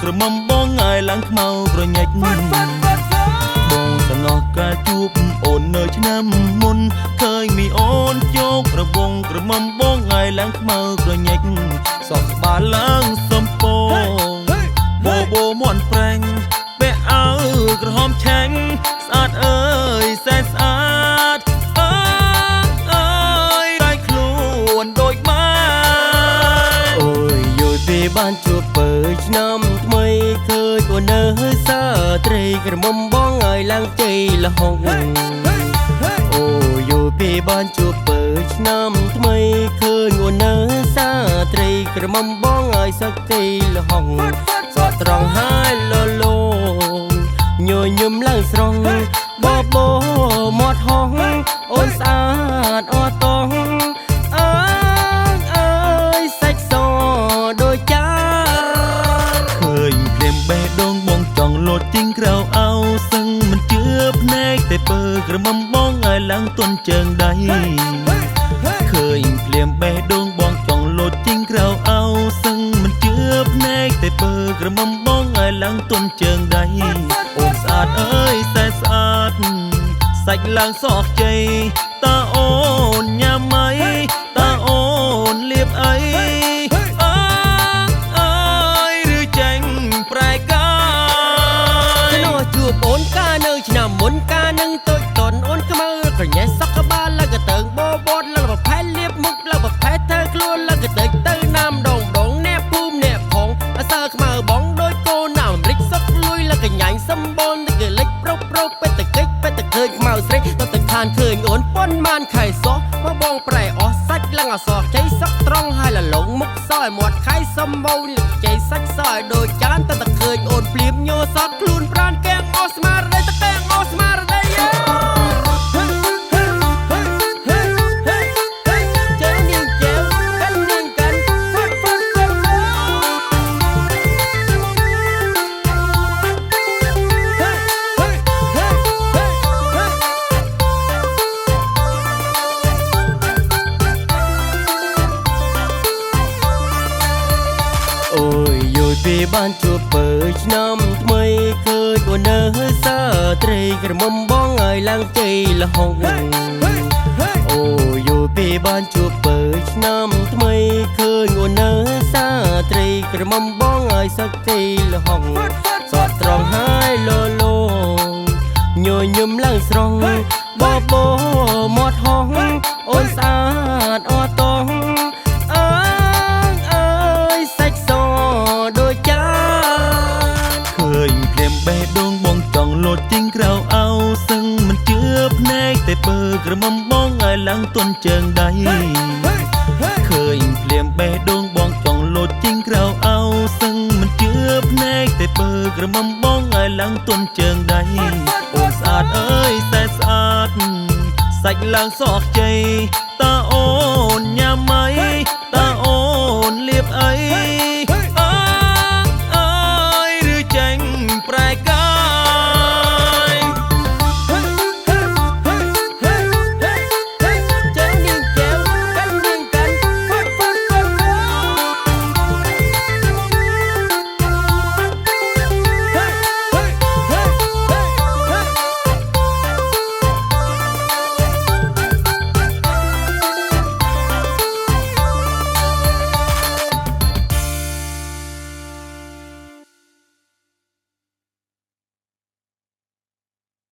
ក្រមុំបងងាយឡើងខ្មៅក្រញិចបងសំណោះកាជួបអូននៅឆ្នាំមុនឃើញមីអូនជោករវងក្រមុំបងងាយឡើងខ្មៅក្រញិចសក់ក្បាលឡើងសំពងបោមាន់ប្រេងពាក់អាវក្រហមឆាញ់ស្អាតអើយសែនស្អាតអើយដៃខ្លួនដូចបានអូយយល់ពីបានជួបបើឆ្នាំថ្មីឃើញអូននៅសាត្រីក្រមុំបងឲ្យឡើងជ័យលហុងអូយល់ពីបានជួបបើឆ្នាំថ្មីឃើញអូននៅសាត្រីក្រមុំបងឲ្យសក្តិលហុងសក់ត្រង់ហើយលលោញញឹមឡើងស្រងបបោមាត់ហងអូនស្អាតអត់តងអើយសាច់សដូចចាឃើញភ្លាមបេះដូងបងចង់លោតជីងក្រៅអោសឹងមិនជឿភ្នែកតែពើក្រមុំបងឲ្យឡើងទន់ជើងដៃឃើញភ្លាមបេះដូងបងចង់លោតជីងក្រៅអោសឹងមិនជឿភ្នែកតែពើក្រមុំបងឲ្យឡើងទន់ជើងដៃអូនស្អាតអើយសែនស្អាតសាច់ឡើងសក់ជ័យតើអូនញ៉ាំអីតើអូនលៀបអីអើយឬចាញ់ប្រែកាយឆ្នោជួបអូនកានៅឆ្នាំមុនកានឹងតូចតន់អូនខ្មៅក្រញ៉េសក់ក្បាលឡើងកតើងបបតឡើងប្រផែលលៀបមុខឡើងប្រផែលធ្វើខ្លួនឡើងកតិចទៅណាមដងអ្នកភូមិអ្នកផងអសើខ្មៅបងដូចកូនណាមរិចសក់លួយឡើងកញ្ញាញ់សំបនទៅលិចប្រុសពេតកិច្ចពេតឃើញខ្មៅស្រីទៅទឹកខានឃើញអូនប៉ុនម៉ានខៃសោះមកបងប្រែអស់សាច់ឡើងអសជ័យសក់ត្រង់ហើយលលងមុខសឲ្យមាត់ខៃសំបោលជ័យសាច់សឲ្យដូចចានទៅឃើញអូនភ្លាមញោសក់ខ្លួនប្រានកែងអស់ស្មារតីតកែងអស់ស្មារតីអូយយល់ពីបានជួបបើឆ្នាំថ្មីឃើញអូននៅសាត្រីក្រមុំបងឲ្យឡើងជ័យលហុងអូយល់ពីបានជួបបើឆ្នាំថ្មីឃើញអូននៅសាត្រីក្រមុំបងឲ្យសក្តិលហុងសក់ត្រង់ហើយលលោញញឹមឡើងស្រងបបោមាត់ហងអូនស្អាតអត់តងបេះដូងបងចង់លោតជីងក្រៅអោសឹងមិនជឿភ្នែកតែពើក្រមុំបងឲ្យឡើងទន់ជើងដៃឃើញភ្លាមបេះដូងបងចង់លោតជីងក្រៅអោសឹងមិនជឿភ្នែកតែពើក្រមុំបងឲ្យឡើងទន់ជើងដៃអូនស្អាតអើយសែនស្អាតសាច់ឡើងសក់ជ័យតើអូនញ៉ាំ